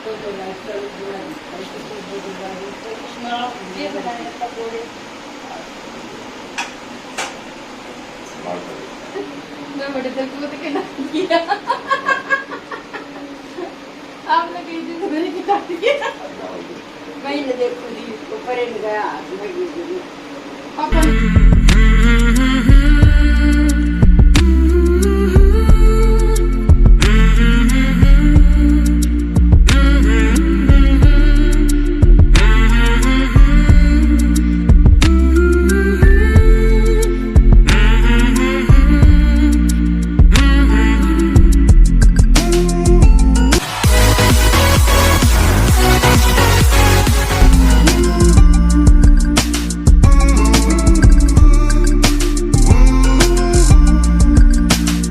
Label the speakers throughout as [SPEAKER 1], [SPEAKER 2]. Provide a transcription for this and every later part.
[SPEAKER 1] ये बनाए पकौड़े। मैं बड़े दिल को तो कहना किया आपने कही थी तो मैंने किया
[SPEAKER 2] मैंने देखो जी ऊपर ही गया
[SPEAKER 1] पापा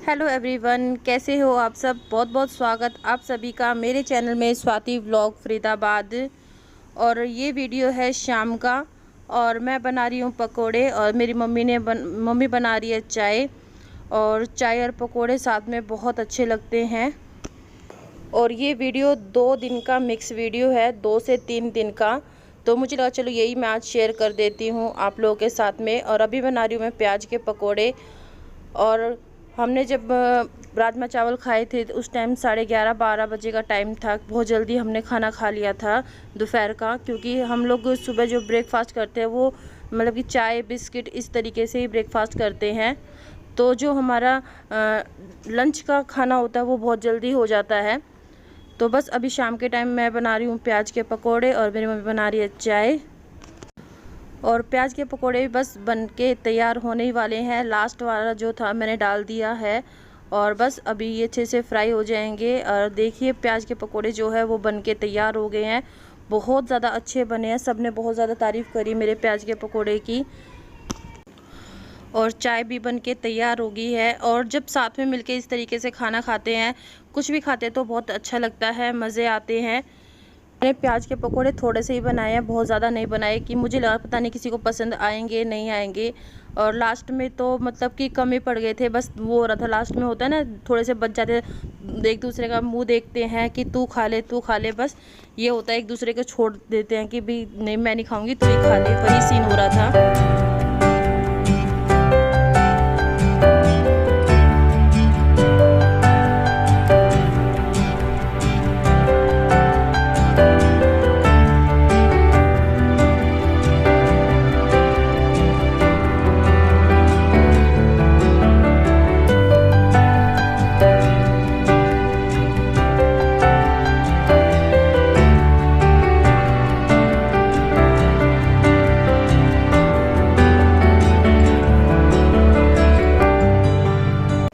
[SPEAKER 1] हेलो एवरीवन, कैसे हो आप सब। बहुत बहुत स्वागत आप सभी का मेरे चैनल में स्वाति व्लॉग फरीदाबाद। और ये वीडियो है शाम का और मैं बना रही हूँ पकोड़े और मेरी मम्मी बना रही है चाय। और चाय और पकोड़े साथ में बहुत अच्छे लगते हैं। और ये वीडियो 2 दिन का मिक्स वीडियो है, 2 से 3 दिन का। तो मुझे लगा चलो यही मैं आज शेयर कर देती हूँ आप लोगों के साथ में। और अभी बना रही हूँ मैं प्याज के पकोड़े। और हमने जब राजमा चावल खाए थे उस टाइम 11:30-12 बजे का टाइम था। बहुत जल्दी हमने खाना खा लिया था दोपहर का, क्योंकि हम लोग सुबह जो ब्रेकफास्ट करते हैं वो मतलब कि चाय बिस्किट इस तरीके से ही ब्रेकफास्ट करते हैं। तो जो हमारा लंच का खाना होता है वो बहुत जल्दी हो जाता है। तो बस अभी शाम के टाइम मैं बना रही हूँ प्याज के पकोड़े और मेरी मम्मी बना रही है चाय। और प्याज के पकोड़े भी बस बन के तैयार होने ही वाले हैं। लास्ट वाला जो था मैंने डाल दिया है और बस अभी ये अच्छे से फ्राई हो जाएंगे। और देखिए प्याज के पकोड़े जो है वो बन के तैयार हो गए हैं। बहुत ज़्यादा अच्छे बने हैं, सब ने बहुत ज़्यादा तारीफ़ करी मेरे प्याज के पकोड़े की। और चाय भी बन के तैयार हो गई है। और जब साथ में मिलके इस तरीके से खाना खाते हैं, कुछ भी खाते हैं तो बहुत अच्छा लगता है, मज़े आते हैं। मैंने प्याज के पकोड़े थोड़े से ही बनाए हैं, बहुत ज़्यादा नहीं बनाए कि मुझे लगा पता नहीं किसी को पसंद आएंगे नहीं आएंगे। और लास्ट में तो मतलब कि कम ही पड़ गए थे। बस वो हो रहा था, लास्ट में होता है ना थोड़े से बच जाते, एक दूसरे का मुंह देखते हैं कि तू खा ले, बस ये होता है, एक दूसरे को छोड़ देते हैं कि भाई नहीं मैं नहीं खाऊंगी तू ही खा ले। वही सीन हो रहा था।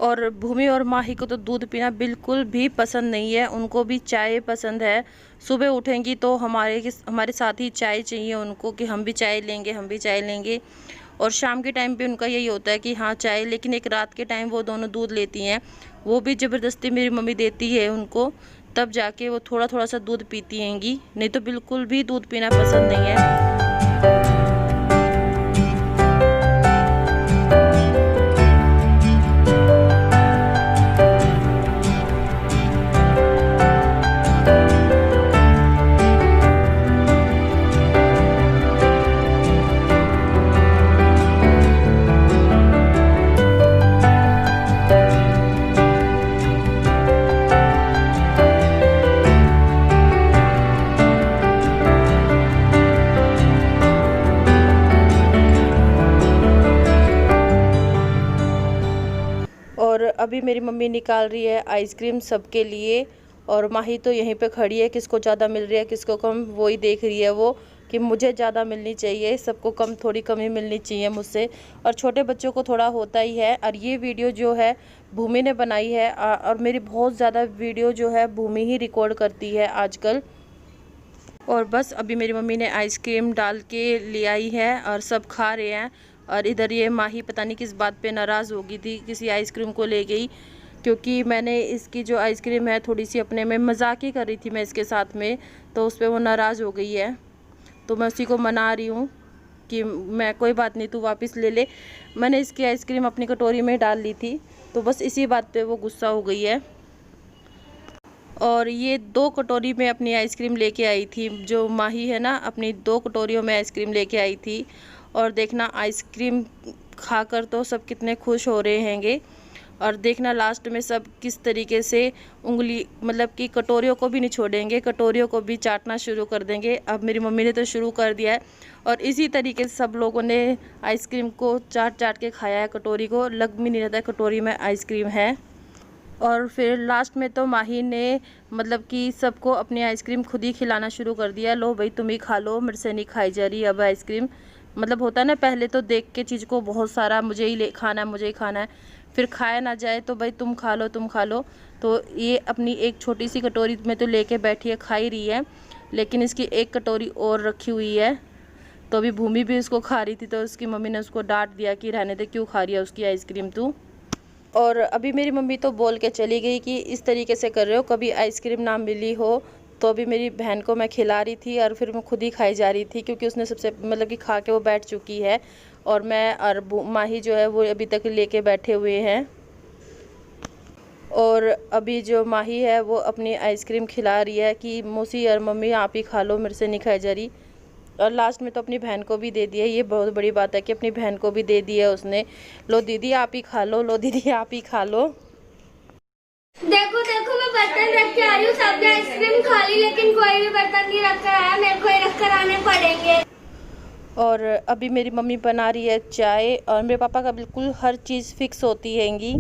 [SPEAKER 1] और भूमि और माही को तो दूध पीना बिल्कुल भी पसंद नहीं है, उनको भी चाय पसंद है। सुबह उठेंगी तो हमारे साथ ही चाय चाहिए उनको कि हम भी चाय लेंगे। और शाम के टाइम पे उनका यही होता है कि हाँ चाय, लेकिन एक रात के टाइम वो दोनों दूध लेती हैं। वो भी ज़बरदस्ती मेरी मम्मी देती है उनको, तब जाके वो थोड़ा थोड़ा सा दूध पीती हैंगी, नहीं तो बिल्कुल भी दूध पीना पसंद नहीं है। और अभी मेरी मम्मी निकाल रही है आइसक्रीम सबके लिए। और माही तो यहीं पे खड़ी है, किसको ज़्यादा मिल रही है किसको कम वो ही देख रही है वो, कि मुझे ज़्यादा मिलनी चाहिए, सबको कम, थोड़ी कमी मिलनी चाहिए मुझसे। और छोटे बच्चों को थोड़ा होता ही है। और ये वीडियो जो है भूमि ने बनाई है और मेरी बहुत ज़्यादा वीडियो जो है भूमि ही रिकॉर्ड करती है आजकल। और बस अभी मेरी मम्मी ने आइसक्रीम डाल के ले आई है और सब खा रहे हैं। और इधर ये माही पता नहीं किस बात पे नाराज़ हो गई थी, किसी आइसक्रीम को ले गई, क्योंकि मैंने इसकी जो आइसक्रीम है थोड़ी सी अपने में मजाक ही कर रही थी मैं इसके साथ में, तो उस पर वो नाराज़ हो गई है। तो मैं उसी को मना रही हूँ कि मैं कोई बात नहीं तू वापस ले ले। मैंने इसकी आइसक्रीम अपनी कटोरी में डाल ली थी, तो बस इसी बात पे वो गुस्सा हो गई है। और ये 2 कटोरी में अपनी आइसक्रीम लेके आई थी। जो माही है ना, अपनी 2 कटोरियों में आइसक्रीम लेके आई थी। और देखना आइसक्रीम खाकर तो सब कितने खुश हो रहे हैंगे। और देखना लास्ट में सब किस तरीके से उंगली मतलब कि कटोरियों को भी नहीं छोड़ेंगे, कटोरियों को भी चाटना शुरू कर देंगे। अब मेरी मम्मी ने तो शुरू कर दिया है और इसी तरीके से सब लोगों ने आइसक्रीम को चाट चाट के खाया है। कटोरी को लग भी नहीं रहता है कटोरी में आइसक्रीम है। और फिर लास्ट में तो माही ने मतलब कि सबको अपनी आइसक्रीम खुद ही खिलाना शुरू कर दिया। लो भाई तुम ही खा लो, मेरे से नहीं खाई जा रही अब आइसक्रीम। मतलब होता है ना, पहले तो देख के चीज़ को बहुत सारा मुझे ही खाना है, मुझे ही खाना है, फिर खाया ना जाए तो भाई तुम खा लो, तुम खा लो। तो ये अपनी एक छोटी सी कटोरी में तो लेके बैठी है, खा ही रही है, लेकिन इसकी एक कटोरी और रखी हुई है। तो अभी भूमि भी उसको खा रही थी, तो उसकी मम्मी ने उसको डांट दिया कि रहने दे, क्यों खा रही है उसकी आइसक्रीम तू। और अभी मेरी मम्मी तो बोल के चली गई कि इस तरीके से कर रहे हो, कभी आइसक्रीम ना मिली हो। तो अभी मेरी बहन को मैं खिला रही थी और फिर मैं खुद ही खाई जा रही थी, क्योंकि उसने सबसे मतलब कि खा के वो बैठ चुकी है। और मैं और माही जो है वो अभी तक लेके बैठे हुए हैं। और अभी जो माही है वो अपनी आइसक्रीम खिला रही है कि मौसी और मम्मी आप ही खा लो, मेरे से नहीं खाई जा रही। और लास्ट में तो अपनी बहन को भी दे दिया। ये बहुत बड़ी बात है कि अपनी बहन को भी दे दिया उसने। लो दीदी आप ही खा लो, लो दीदी आप ही खा लो।
[SPEAKER 3] देखो देखो मैं बर्तन रख के आ रही हूँ, सबने आइसक्रीम खा ली लेकिन कोई भी बर्तन नहीं रख कर आया, मेरे को ही रख कर आने पड़ेंगे।
[SPEAKER 1] और अभी मेरी मम्मी बना रही है चाय। और मेरे पापा का बिल्कुल हर चीज़ फिक्स होती हैंगी।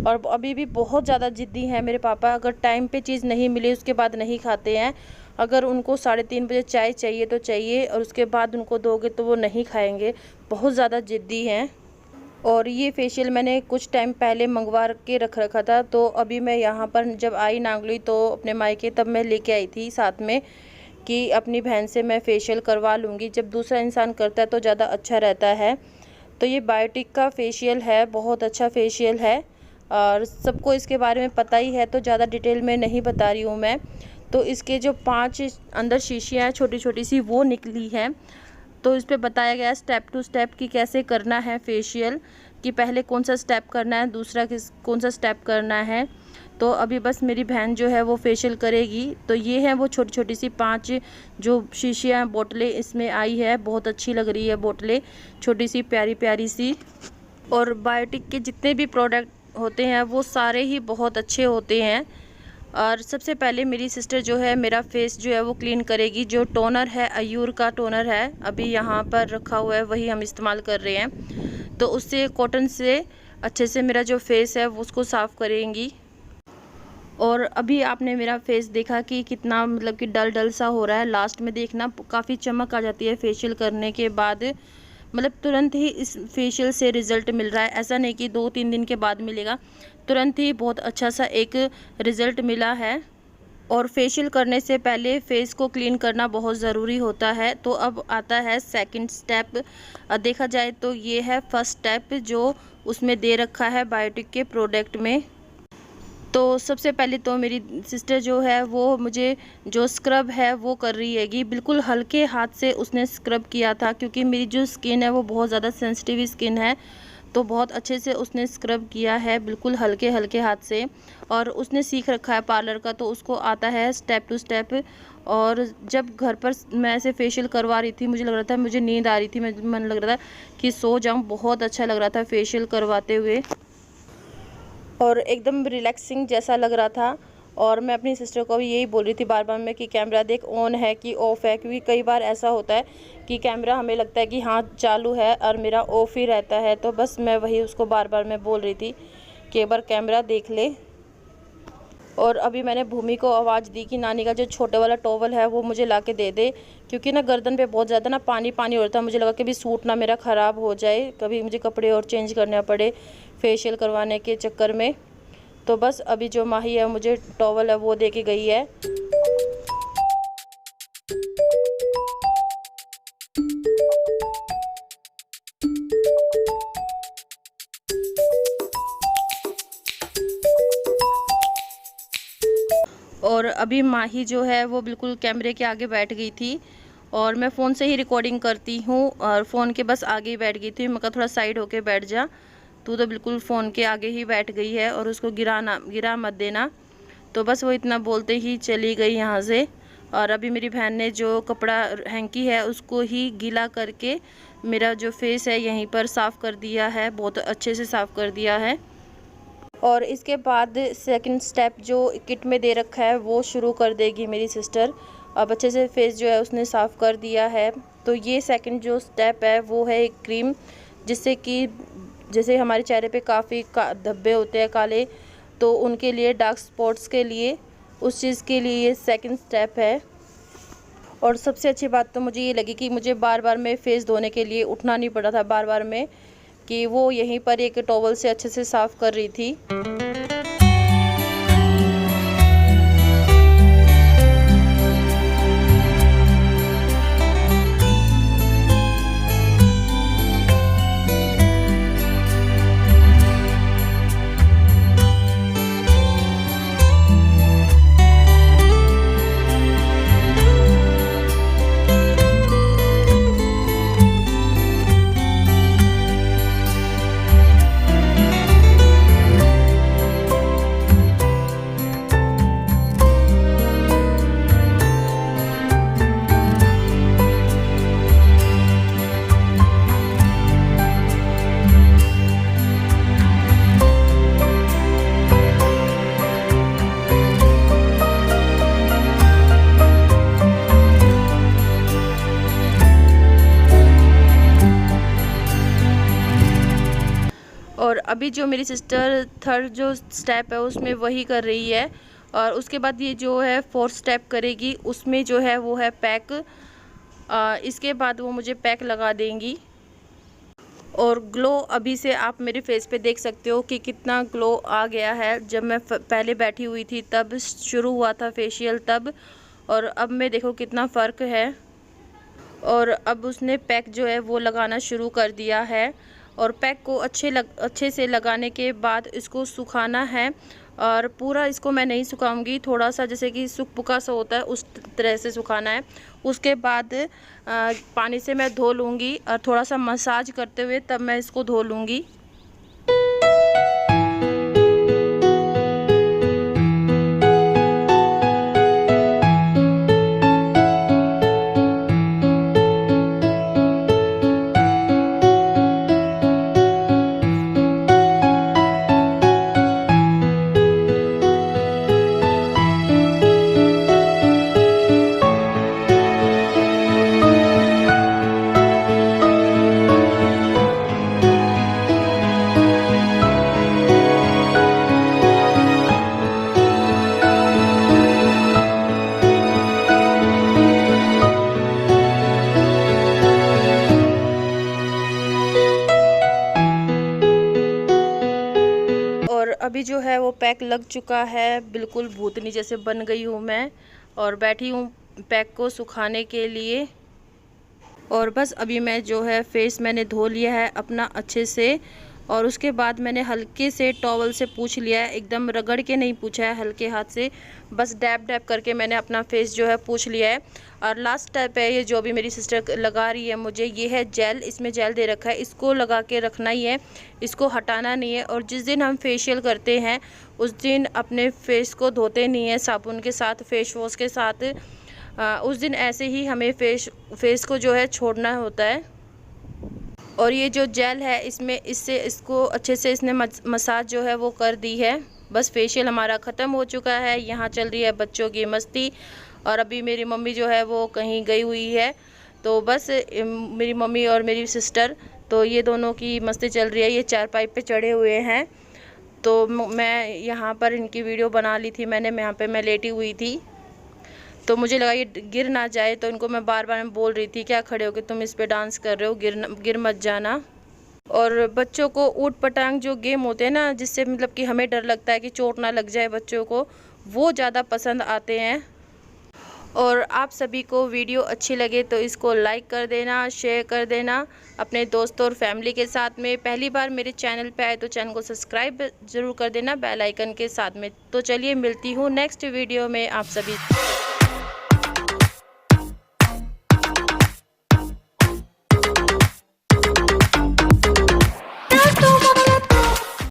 [SPEAKER 1] और अभी भी बहुत ज़्यादा ज़िद्दी हैं मेरे पापा। अगर टाइम पे चीज़ नहीं मिली उसके बाद नहीं खाते हैं। अगर उनको 3:30 बजे चाय चाहिए तो चाहिए, और उसके बाद उनको दोगे तो वो नहीं खाएंगे। बहुत ज़्यादा ज़िद्दी हैं। और ये फेशियल मैंने कुछ टाइम पहले मंगवा के रख रखा था। तो अभी मैं यहाँ पर जब आई नागलोई तो अपने मायके, तब मैं लेके आई थी साथ में कि अपनी बहन से मैं फ़ेशियल करवा लूँगी। जब दूसरा इंसान करता है तो ज़्यादा अच्छा रहता है। तो ये बायोटिक का फ़ेशियल है, बहुत अच्छा फ़ेशियल है और सबको इसके बारे में पता ही है, तो ज़्यादा डिटेल में नहीं बता रही हूँ मैं। तो इसके जो 5 अंदर शीशियाँ हैं छोटी छोटी सी, वो निकली हैं। तो इस पे बताया गया है स्टेप टू स्टेप कि कैसे करना है फ़ेशियल, कि पहले कौन सा स्टेप करना है, दूसरा कौन सा स्टेप करना है। तो अभी बस मेरी बहन जो है वो फेशियल करेगी। तो ये है वो छोटी छोटी सी 5 जो शीशियाँ बोतलें इसमें आई है। बहुत अच्छी लग रही है बोतलें, छोटी सी प्यारी प्यारी सी। और बायोटिक के जितने भी प्रोडक्ट होते हैं वो सारे ही बहुत अच्छे होते हैं। और सबसे पहले मेरी सिस्टर जो है मेरा फेस जो है वो क्लीन करेगी। जो टोनर है अयूर का टोनर है, अभी यहाँ पर रखा हुआ है, वही हम इस्तेमाल कर रहे हैं। तो उससे कॉटन से अच्छे से मेरा जो फेस है वो उसको साफ़ करेंगी। और अभी आपने मेरा फेस देखा कि कितना मतलब कि डल डल सा हो रहा है। लास्ट में देखना काफ़ी चमक आ जाती है फेशियल करने के बाद। मतलब तुरंत ही इस फेशियल से रिज़ल्ट मिल रहा है, ऐसा नहीं कि 2-3 दिन के बाद मिलेगा। तुरंत ही बहुत अच्छा सा एक रिज़ल्ट मिला है। और फेशियल करने से पहले फेस को क्लीन करना बहुत ज़रूरी होता है। तो अब आता है सेकंड स्टेप। देखा जाए तो ये है फर्स्ट स्टेप जो उसमें दे रखा है बायोटिक के प्रोडक्ट में। तो सबसे पहले तो मेरी सिस्टर जो है वो मुझे जो स्क्रब है वो कर रही हैगी। बिल्कुल हल्के हाथ से उसने स्क्रब किया था, क्योंकि मेरी जो स्किन है वो बहुत ज़्यादा सेंसिटिव स्किन है। तो बहुत अच्छे से उसने स्क्रब किया है, बिल्कुल हल्के हल्के हाथ से। और उसने सीख रखा है पार्लर का, तो उसको आता है स्टेप टू स्टेप। और जब घर पर मैं ऐसे फेशियल करवा रही थी, मुझे लग रहा था, मुझे नींद आ रही थी, मन लग रहा था कि सो जाऊँ। बहुत अच्छा लग रहा था फेशियल करवाते हुए और एकदम रिलैक्सिंग जैसा लग रहा था। और मैं अपनी सिस्टर को भी यही बोल रही थी बार बार में कि कैमरा देख ऑन है कि ऑफ़ है, क्योंकि कई बार ऐसा होता है कि कैमरा हमें लगता है कि हाँ चालू है और मेरा ऑफ़ ही रहता है। तो बस मैं वही उसको बार बार मैं बोल रही थी कि एक बार कैमरा देख ले। और अभी मैंने भूमि को आवाज़ दी कि नानी का जो छोटे वाला टॉवल है वो मुझे ला के दे दे, क्योंकि ना गर्दन पे बहुत ज़्यादा ना पानी पानी हो रहा था। मुझे लगा कि अभी सूट ना मेरा ख़राब हो जाए, कभी मुझे कपड़े और चेंज करने पड़े फेशियल करवाने के चक्कर में। तो बस अभी जो माही है मुझे टॉवल है वो दे के गई है। और अभी माही जो है वो बिल्कुल कैमरे के आगे बैठ गई थी। और मैं फ़ोन से ही रिकॉर्डिंग करती हूँ और फ़ोन के बस आगे ही बैठ गई थी। मैं कहा थोड़ा साइड होके बैठ जा, तू तो बिल्कुल फ़ोन के आगे ही बैठ गई है और उसको गिरा मत देना। तो बस वो इतना बोलते ही चली गई यहाँ से। और अभी मेरी बहन ने जो कपड़ा हैंकी है उसको ही गीला करके मेरा जो फेस है यहीं पर साफ़ कर दिया है, बहुत अच्छे से साफ़ कर दिया है। और इसके बाद सेकंड स्टेप जो किट में दे रखा है वो शुरू कर देगी मेरी सिस्टर। अब अच्छे से फेस जो है उसने साफ़ कर दिया है। तो ये सेकंड जो स्टेप है वो है एक क्रीम, जिससे कि जैसे हमारे चेहरे पे काफ़ी धब्बे होते हैं काले, तो उनके लिए, डार्क स्पॉट्स के लिए, उस चीज़ के लिए ये सेकंड स्टेप है। और सबसे अच्छी बात तो मुझे ये लगी कि मुझे बार बार में फेस धोने के लिए उठना नहीं पड़ा था बार बार में, कि वो यहीं पर एक टॉवल से अच्छे से साफ़ कर रही थी। और अभी जो मेरी सिस्टर थर्ड जो स्टेप है उसमें वही कर रही है। और उसके बाद ये जो है फोर्थ स्टेप करेगी, उसमें जो है वो है पैक। इसके बाद वो मुझे पैक लगा देंगी। और ग्लो अभी से आप मेरे फेस पे देख सकते हो कि कितना ग्लो आ गया है। जब मैं पहले बैठी हुई थी तब शुरू हुआ था फेशियल तब, और अब में देखो कितना फ़र्क है। और अब उसने पैक जो है वो लगाना शुरू कर दिया है। और पैक को अच्छे से लगाने के बाद इसको सुखाना है। और पूरा इसको मैं नहीं सुखाऊंगी, थोड़ा सा जैसे कि सूख पुका सा होता है उस तरह से सुखाना है। उसके बाद पानी से मैं धो लूँगी और थोड़ा सा मसाज करते हुए तब मैं इसको धो लूँगी। अभी जो है वो पैक लग चुका है, बिल्कुल भूतनी जैसे बन गई हूँ मैं। और बैठी हूँ पैक को सुखाने के लिए। और बस अभी मैं जो है फेस मैंने धो लिया है अपना अच्छे से। और उसके बाद मैंने हल्के से टॉवल से पूछ लिया है, एकदम रगड़ के नहीं पूछा है, हल्के हाथ से बस डैब डैब करके मैंने अपना फेस जो है पूछ लिया है। और लास्ट स्टेप है ये जो भी मेरी सिस्टर लगा रही है मुझे, ये है जेल। इसमें जेल दे रखा है, इसको लगा के रखना ही है, इसको हटाना नहीं है। और जिस दिन हम फेशियल करते हैं उस दिन अपने फेस को धोते नहीं है साबुन के साथ, फेस वॉश के साथ। उस दिन ऐसे ही हमें फेस को जो है छोड़ना होता है। और ये जो जेल है इसको अच्छे से इसने मसाज जो है वो कर दी है। बस फेशियल हमारा ख़त्म हो चुका है। यहाँ चल रही है बच्चों की मस्ती। और अभी मेरी मम्मी जो है वो कहीं गई हुई है, तो बस मेरी मम्मी और मेरी सिस्टर, तो ये दोनों की मस्ती चल रही है। ये चारपाई पे चढ़े हुए हैं, तो मैं यहाँ पर इनकी वीडियो बना ली थी मैंने। यहाँ पे मैं लेटी हुई थी, तो मुझे लगा ये गिर ना जाए, तो इनको मैं बार बार बोल रही थी क्या खड़े हो कि तुम इस पे डांस कर रहे हो, गिर मत जाना। और बच्चों को ऊट पटांग जो गेम होते हैं ना, जिससे मतलब कि हमें डर लगता है कि चोट ना लग जाए बच्चों को, वो ज़्यादा पसंद आते हैं। और आप सभी को वीडियो अच्छी लगे तो इसको लाइक कर देना, शेयर कर देना अपने दोस्तों और फैमिली के साथ में। पहली बार मेरे चैनल पे आए तो चैनल को सब्सक्राइब ज़रूर कर देना बेल आइकन के साथ में। तो चलिए मिलती हूँ नेक्स्ट वीडियो में आप सभी।